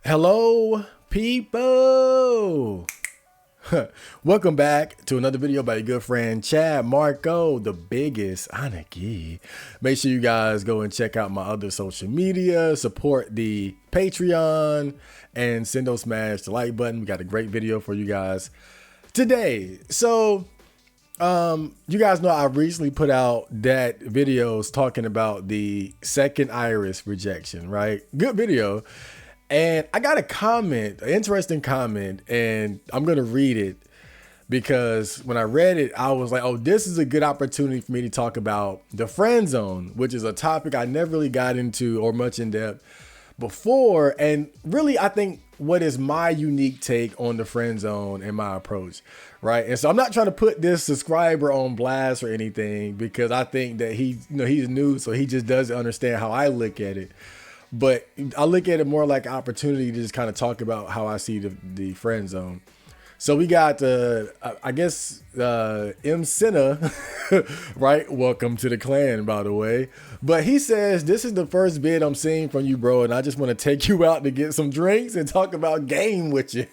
Hello, people. Welcome back to another video by your good friend Chad Marco, the biggest Anarchy. Make sure you guys go and check out my other social media, support the Patreon, and smash the like button. We got a great video for you guys today. So, you guys know I recently put out that videos talking about the second iris rejection, right? Good video. And I got a comment, an interesting comment, and I'm going to read it because when I read it, I was like, oh, this is a good opportunity for me to talk about the friend zone, which is a topic I never really got into or much in depth before. And really, I think what is my unique take on the friend zone and my approach, right? And so I'm not trying to put this subscriber on blast or anything because I think that he's new, so he just doesn't understand how I look at it. But I look at it more like an opportunity to just kind of talk about how I see the friend zone. So we got, I guess, M. Senna, right? Welcome to the clan, by the way. But he says, this is the first bid I'm seeing from you, bro. And I just want to take you out to get some drinks and talk about game with you.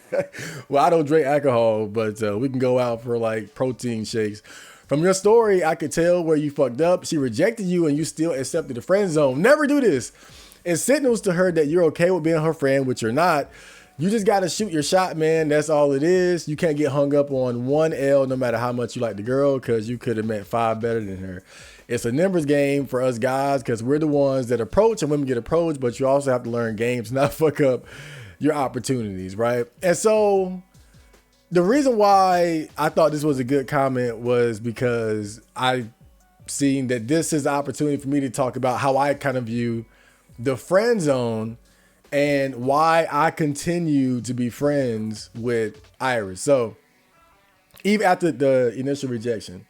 Well, I don't drink alcohol, but we can go out for like protein shakes. From your story, I could tell where you fucked up. She rejected you and you still accepted the friend zone. Never do this. It signals to her that you're okay with being her friend, which you're not. You just got to shoot your shot, man. That's all it is. You can't get hung up on one L no matter how much you like the girl because you could have met five better than her. It's a numbers game for us guys because we're the ones that approach and women get approached, but you also have to learn games, not fuck up your opportunities, right? And so the reason why I thought this was a good comment was because I seen that this is an opportunity for me to talk about how I kind of view the friend zone and why I continue to be friends with Iris. So even after the initial rejection.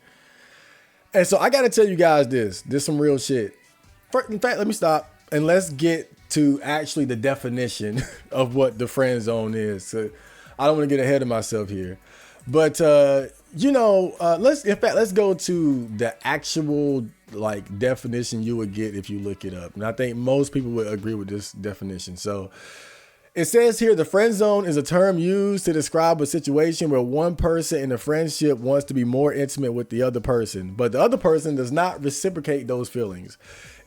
And so I got to tell you guys this is some real shit. In fact, let me stop and let's get to actually the definition of what the friend zone is. So I don't want to get ahead of myself here, but let's go to the actual like definition you would get if you look it up. And I think most people would agree with this definition. So it says here, the friend zone is a term used to describe a situation where one person in a friendship wants to be more intimate with the other person, but the other person does not reciprocate those feelings.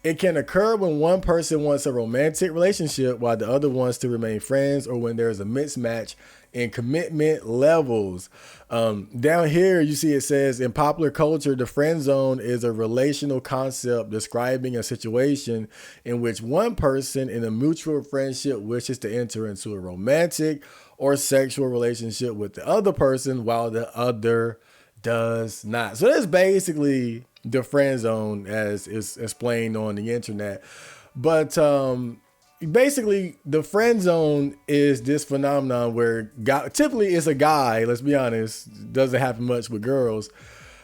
It can occur when one person wants a romantic relationship while the other wants to remain friends, or when there's a mismatch in commitment levels. Down here, you see it says, in popular culture, the friend zone is a relational concept describing a situation in which one person in a mutual friendship wishes to enter into a romantic or sexual relationship with the other person while the other does not. So that's basically the friend zone as is explained on the internet. But basically the friend zone is this phenomenon where typically it's a guy, let's be honest, doesn't happen much with girls,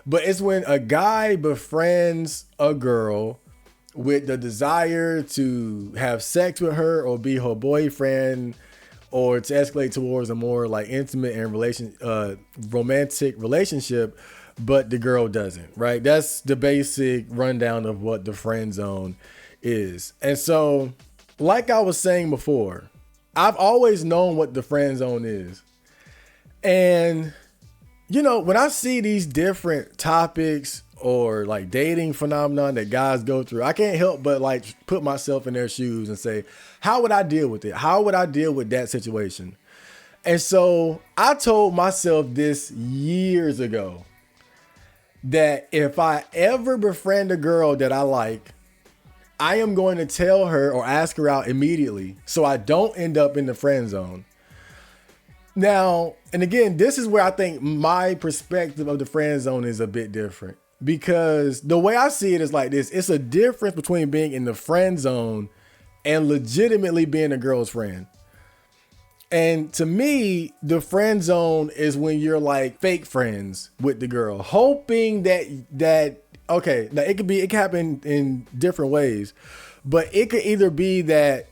but it's when a guy befriends a girl with the desire to have sex with her or be her boyfriend, or to escalate towards a more like intimate and romantic relationship, but the girl doesn't, right? That's the basic rundown of what the friend zone is. And so, like I was saying before, I've always known what the friend zone is. And, when I see these different topics or like dating phenomenon that guys go through, I can't help but like put myself in their shoes and say, how would I deal with it? How would I deal with that situation? And so I told myself this years ago, that if I ever befriend a girl that I like, I am going to tell her or ask her out immediately so I don't end up in the friend zone. Now, and again, this is where I think my perspective of the friend zone is a bit different, because the way I see it is like this. It's a difference between being in the friend zone and legitimately being a girl's friend. And to me, the friend zone is when you're like fake friends with the girl, hoping that okay, now it can happen in different ways, but it could either be that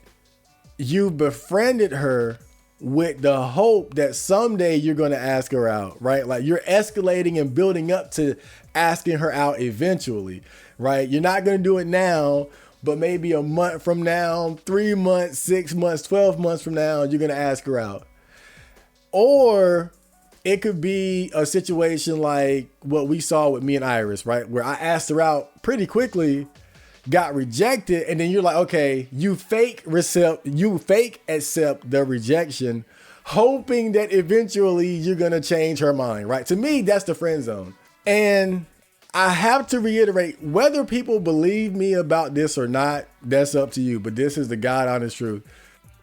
you befriended her with the hope that someday you're going to ask her out, right? Like you're escalating and building up to asking her out eventually, right? You're not going to do it now, but maybe a month from now, 3 months, 6 months, 12 months from now, you're going to ask her out. Or it could be a situation like what we saw with me and Iris, right? Where I asked her out pretty quickly, got rejected, and then you're like, okay, you fake accept the rejection, hoping that eventually you're gonna change her mind, right? To me, that's the friend zone. And I have to reiterate, whether people believe me about this or not, that's up to you. But this is the God honest truth.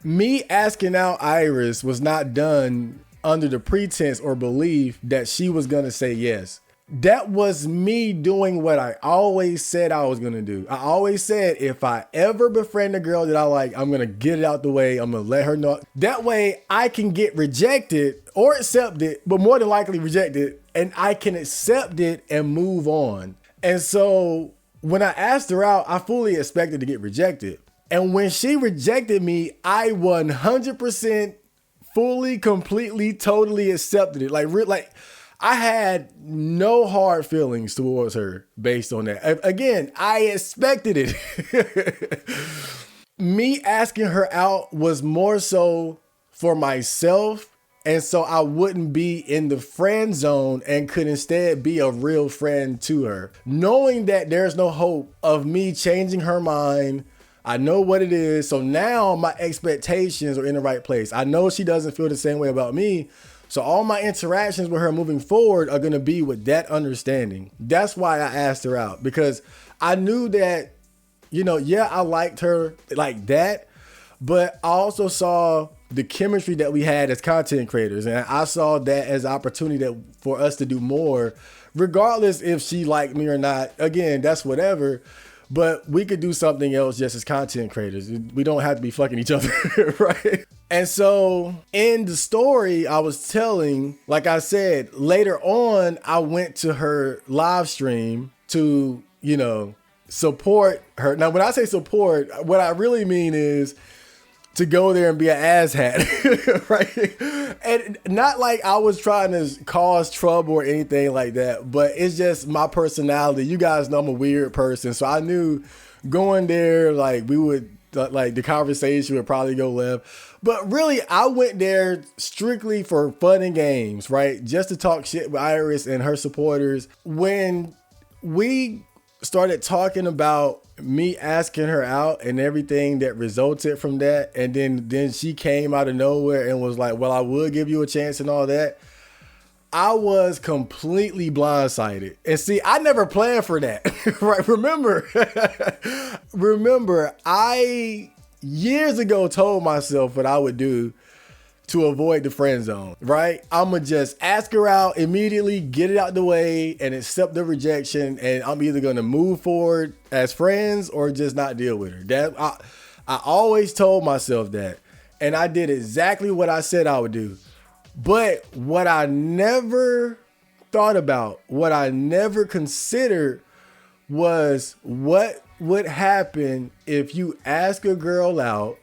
Me asking out Iris was not done under the pretense or belief that she was gonna say yes. That was me doing what I always said I was gonna do. I always said, if I ever befriend a girl that I like, I'm gonna get it out the way. I'm gonna let her know. That way I can get rejected or accepted, but more than likely rejected, and I can accept it and move on. And so when I asked her out, I fully expected to get rejected. And when she rejected me, I 100% fully, completely, totally accepted it. Like I had no hard feelings towards her based on that. Again, I expected it. Me asking her out was more so for myself, and so I wouldn't be in the friend zone and could instead be a real friend to her. Knowing that there's no hope of me changing her mind, I know what it is. So now my expectations are in the right place. I know she doesn't feel the same way about me. So all my interactions with her moving forward are going to be with that understanding. That's why I asked her out, because I knew that, yeah, I liked her like that, but I also saw the chemistry that we had as content creators. And I saw that as an opportunity for us to do more, regardless if she liked me or not. Again, that's whatever. But we could do something else just as content creators. We don't have to be fucking each other, right? And so in the story I was telling, like I said, later on, I went to her live stream to, support her. Now, when I say support, what I really mean is to go there and be an asshat, right? And not like I was trying to cause trouble or anything like that, but it's just my personality. You guys know I'm a weird person. So I knew going there, like the conversation would probably go left. But really, I went there strictly for fun and games, right? Just to talk shit with Iris and her supporters. When we started talking about me asking her out and everything that resulted from that, and then she came out of nowhere and was like, well, I would give you a chance and all that, I was completely blindsided. And see, I never planned for that, right? Remember, I years ago told myself what I would do to avoid the friend zone, right? I'm going to just ask her out immediately, get it out the way, and accept the rejection. And I'm either going to move forward as friends or just not deal with her. I always told myself that. And I did exactly what I said I would do. But what I never thought about, what I never considered was what would happen if you ask a girl out,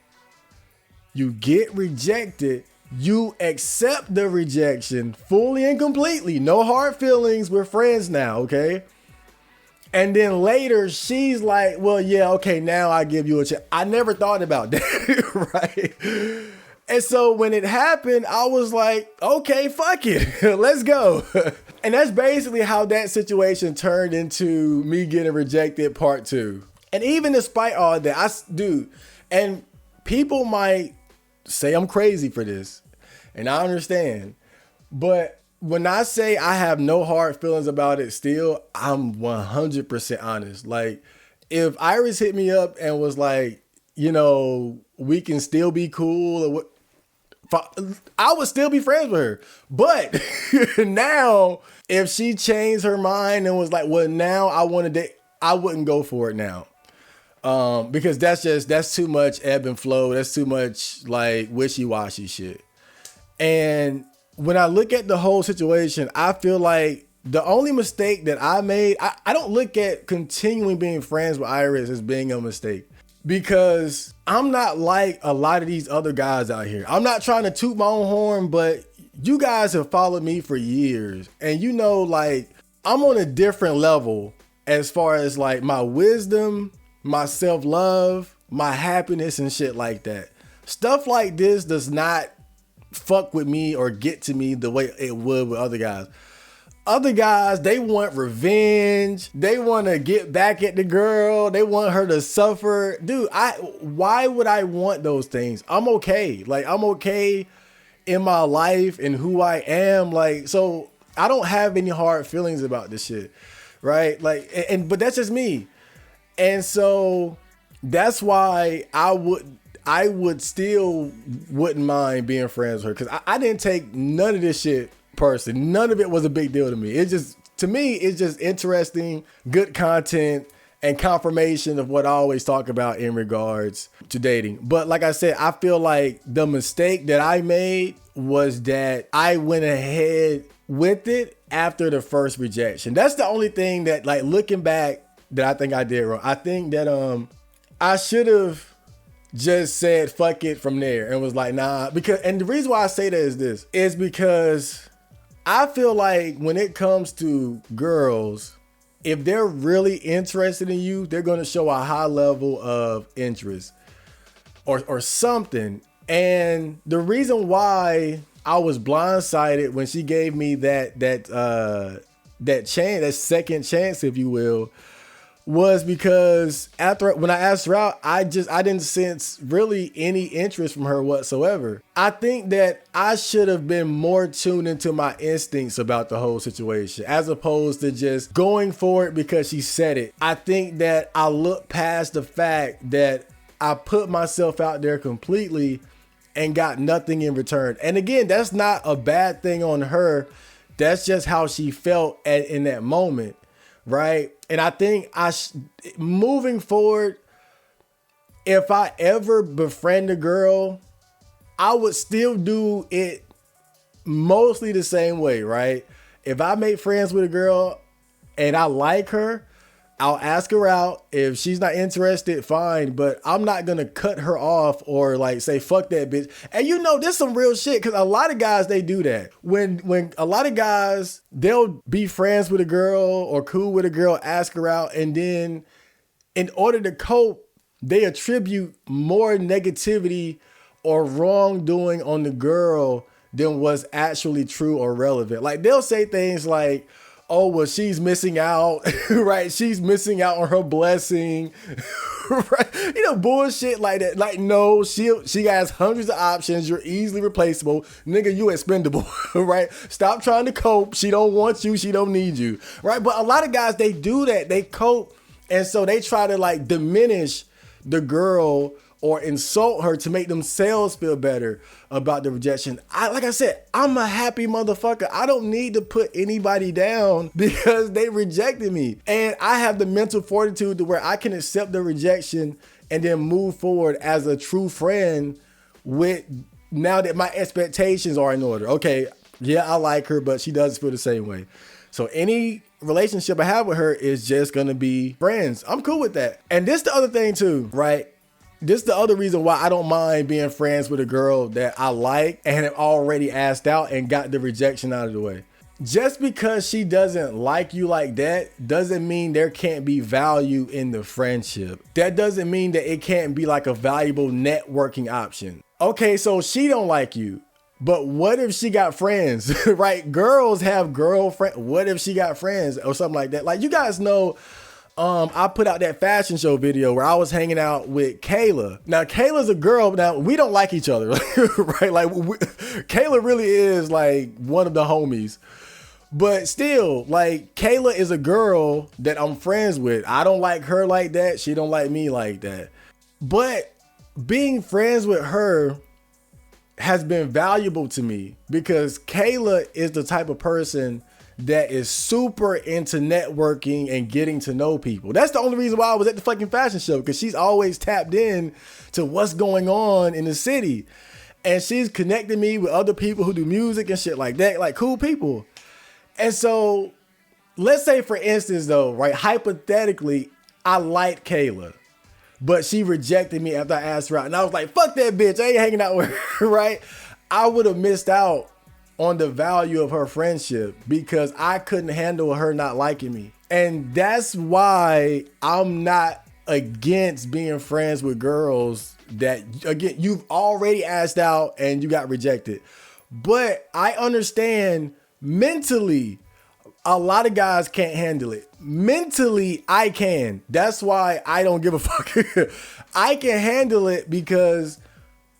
you get rejected, you accept the rejection fully and completely. No hard feelings. We're friends now, okay? And then later she's like, well, yeah, okay, now I give you a chance. I never thought about that, right? And so when it happened, I was like, okay, fuck it. Let's go. And that's basically how that situation turned into me getting rejected part 2. And even despite all that, and people might say I'm crazy for this, and I understand, but when I say I have no hard feelings about it still, I'm 100% honest. Like, if Iris hit me up and was like, we can still be cool, or what, I would still be friends with her. But now, if she changed her mind and was like, well, now I want to date, I wouldn't go for it now. Because that's too much ebb and flow. That's too much like wishy-washy shit. And when I look at the whole situation, I feel like the only mistake that I made, I don't look at continuing being friends with Iris as being a mistake, because I'm not like a lot of these other guys out here. I'm not trying to toot my own horn, but you guys have followed me for years, and like I'm on a different level as far as like my wisdom my self-love, my happiness and shit like that. Stuff like this does not fuck with me or get to me the way it would with other guys. Other guys, they want revenge. They want to get back at the girl. They want her to suffer. Dude, why would I want those things? I'm okay. Like, I'm okay in my life and who I am. Like, so I don't have any hard feelings about this shit. Right? Like, but that's just me. And so that's why I would still wouldn't mind being friends with her. Cause I didn't take none of this shit personally. None of it was a big deal to me. To me, it's just interesting, good content, and confirmation of what I always talk about in regards to dating. But like I said, I feel like the mistake that I made was that I went ahead with it after the first rejection. That's the only thing that, like, looking back, that I think I did wrong. I think that I should have just said fuck it from there and was like, nah. And the reason why I say that is because I feel like when it comes to girls, if they're really interested in you, they're going to show a high level of interest or something. And the reason why I was blindsided when she gave me that chance, that second chance, if you will, was because when I asked her out, I didn't sense really any interest from her whatsoever. I think that I should have been more tuned into my instincts about the whole situation as opposed to just going for it because she said it. I think that I looked past the fact that I put myself out there completely and got nothing in return. And again, that's not a bad thing on her. That's just how she felt in that moment. Right. And I think moving forward, if I ever befriend a girl, I would still do it mostly the same way. Right. If I make friends with a girl and I like her, I'll ask her out. If she's not interested, fine. But I'm not going to cut her off or like say, fuck that bitch. And you know, this is some real shit because a lot of guys, they do that. When a lot of guys, they'll be friends with a girl or cool with a girl, ask her out. And then in order to cope, they attribute more negativity or wrongdoing on the girl than what's actually true or relevant. Like they'll say things like, oh, well, she's missing out, right? She's missing out on her blessing, right? You know, bullshit like that. Like, no, she has hundreds of options. You're easily replaceable. Nigga, you expendable, right? Stop trying to cope. She don't want you. She don't need you, right? But a lot of guys, they do that. They cope. And so they try to like diminish the girl or insult her to make themselves feel better about the rejection. Like I said, I'm a happy motherfucker. I don't need to put anybody down because they rejected me. And I have the mental fortitude to where I can accept the rejection and then move forward as a true friend with now that my expectations are in order. Okay, yeah, I like her, but she doesn't feel the same way. So any relationship I have with her is just gonna be friends. I'm cool with that. And this the other thing too, right? This is the other reason why I don't mind being friends with a girl that I like and have already asked out and got the rejection out of the way. Just because she doesn't like you like that doesn't mean there can't be value in the friendship. That doesn't mean that it can't be like a valuable networking option. Okay, so she don't like you, but what if she got friends, right? Girls have girlfriends. What if she got friends or something like that? Like you guys know, I put out that fashion show video where I was hanging out with Kayla. Now, Kayla's a girl. Now, we don't like each other, right? Like, Kayla really is like one of the homies. But still, like, Kayla is a girl that I'm friends with. I don't like her like that. She don't like me like that. But being friends with her has been valuable to me because Kayla is the type of person that is super into networking and getting to know people. That's the only reason why I was at the fucking fashion show, because she's always tapped in to what's going on in the city. And she's connected me with other people who do music and shit like that, like cool people. And so let's say, for instance, though, right, hypothetically, I liked Kayla, but she rejected me after I asked her out. And I was like, fuck that bitch. I ain't hanging out with her, right? I would have missed out on the value of her friendship because I couldn't handle her not liking me. And that's why I'm not against being friends with girls that, again, you've already asked out and you got rejected. But I understand mentally, a lot of guys can't handle it. Mentally, I can. That's why I don't give a fuck. I can handle it because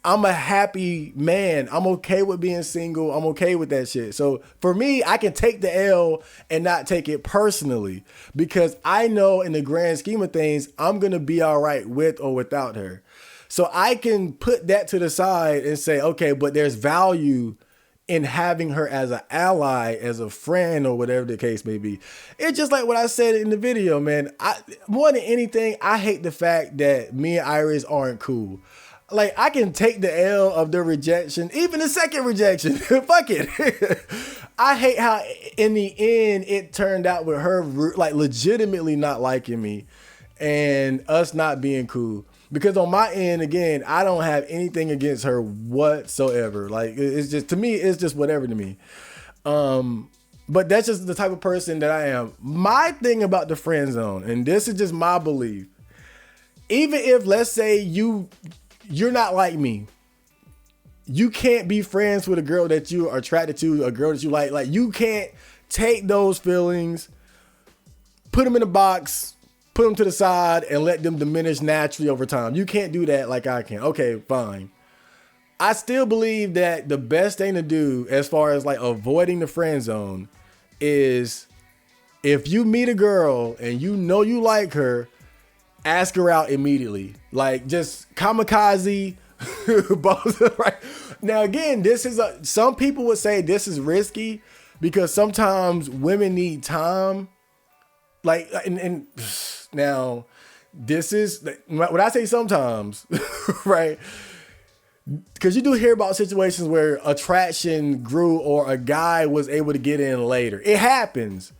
I'm a happy man. I'm okay with being single. I'm okay with that shit. So for me, I can take the L and not take it personally because I know in the grand scheme of things, I'm going to be all right with or without her. So I can put that to the side and say, okay, but there's value in having her as an ally, as a friend, or whatever the case may be. It's just like what I said in the video, man. More than anything, I hate the fact that me and Iris aren't cool. Like, I can take the L of the rejection, even the second rejection. Fuck it. I hate how in the end it turned out with her like legitimately not liking me and us not being cool. Because on my end, again, I don't have anything against her whatsoever. Like, it's just, to me, it's just whatever to me. But that's just the type of person that I am. My thing about the friend zone, and this is just my belief, even if, let's say, you're not like me, you can't be friends with a girl that you are attracted to, a girl that you like. Like, you can't take those feelings, put them in a box, put them to the side, and let them diminish naturally over time. You can't do that like I can. Okay, fine. I still believe that the best thing to do as far as like avoiding the friend zone is if you meet a girl and you know you like her, ask her out immediately. Like, just kamikaze. Both, right? Now, again, this is some people would say this is risky because sometimes women need time. Like, and now this is when I say sometimes, right? Because you do hear about situations where attraction grew or a guy was able to get in later. It happens.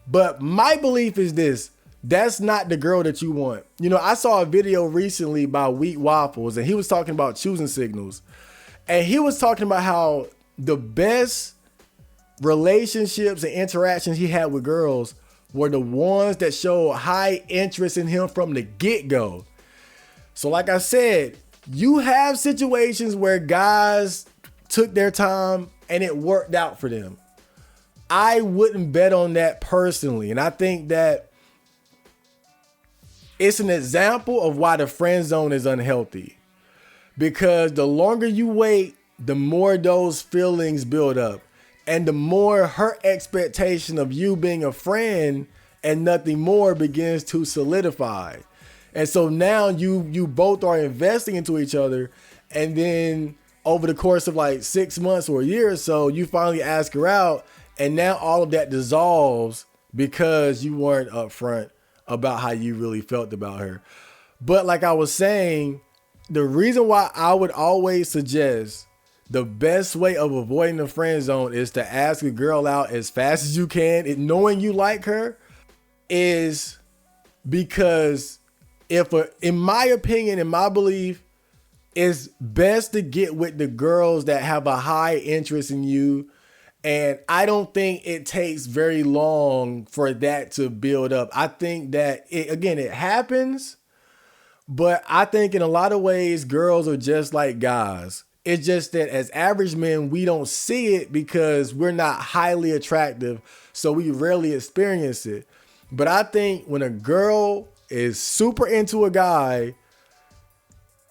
But my belief is this. That's not the girl that you want. You know, I saw a video recently by Wheat Waffles, and he was talking about choosing signals. And he was talking about how the best relationships and interactions he had with girls were the ones that showed high interest in him from the get-go. So like I said, you have situations where guys took their time and it worked out for them. I wouldn't bet on that personally. And I think that it's an example of why the friend zone is unhealthy. Because the longer you wait, the more those feelings build up. And the more her expectation of you being a friend and nothing more begins to solidify. And so now you both are investing into each other. And then over the course of like 6 months or a year or so, you finally ask her out. And now all of that dissolves because you weren't upfront about how you really felt about her. But like I was saying, the reason why I would always suggest the best way of avoiding the friend zone is to ask a girl out as fast as you can, knowing you like her, is because in my opinion, in my belief, it's best to get with the girls that have a high interest in you. And I don't think it takes very long for that to build up. I think that, it happens, but I think in a lot of ways, girls are just like guys. It's just that as average men, we don't see it because we're not highly attractive, so we rarely experience it. But I think when a girl is super into a guy,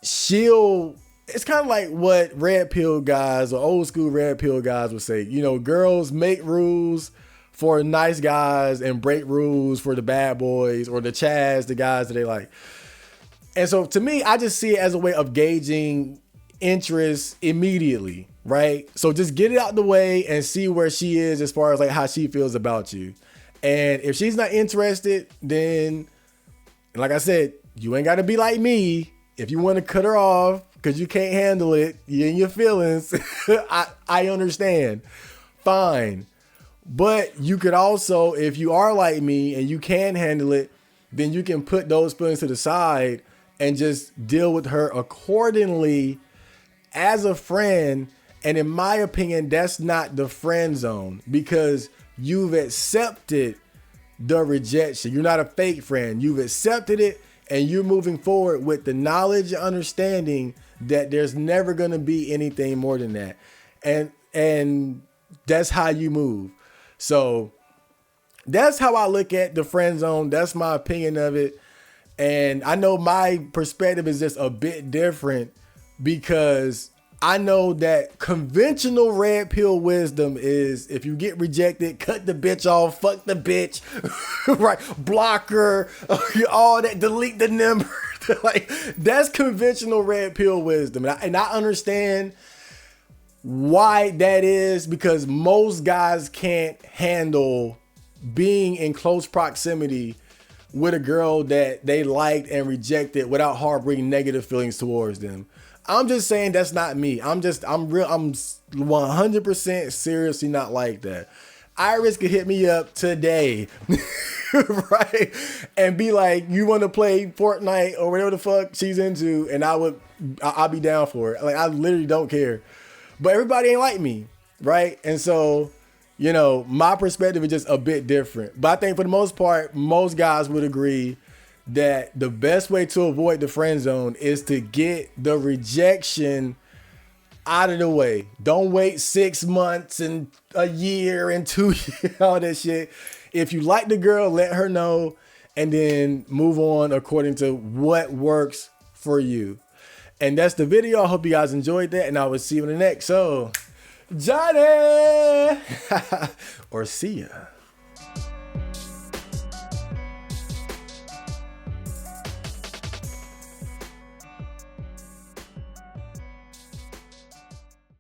it's kind of like what red pill guys or old school red pill guys would say. You know, girls make rules for nice guys and break rules for the bad boys or the Chads, the guys that they like. And so to me, I just see it as a way of gauging interest immediately, right? So just get it out the way and see where she is as far as like how she feels about you. And if she's not interested, then like I said, you ain't got to be like me. If you want to cut her off because you can't handle it, you in your feelings, I understand. Fine. But you could also, if you are like me and you can handle it, then you can put those feelings to the side and just deal with her accordingly as a friend. And in my opinion, that's not the friend zone because you've accepted the rejection. You're not a fake friend. You've accepted it and you're moving forward with the knowledge and understanding that there's never going to be anything more than that. And that's how you move. So that's how I look at the friend zone. That's my opinion of it. And I know my perspective is just a bit different because I know that conventional red pill wisdom is if you get rejected, cut the bitch off, fuck the bitch, right? Block her, all that, delete the number. Like, that's conventional red pill wisdom. And I understand why that is, because most guys can't handle being in close proximity with a girl that they liked and rejected without harboring negative feelings towards them. I'm just saying that's not me. I'm 100% seriously not like that. Iris could hit me up today, right? And be like, you want to play Fortnite or whatever the fuck she's into, and I'll be down for it. Like, I literally don't care. But everybody ain't like me, right? And so, you know, my perspective is just a bit different. But I think for the most part, most guys would agree that the best way to avoid the friend zone is to get the rejection out of the way. Don't wait 6 months and a year and 2 years, all that shit. If you like the girl, let her know and then move on according to what works for you. And that's the video. I hope you guys enjoyed that, and I will see you in the next. So, Johnny! Or see ya.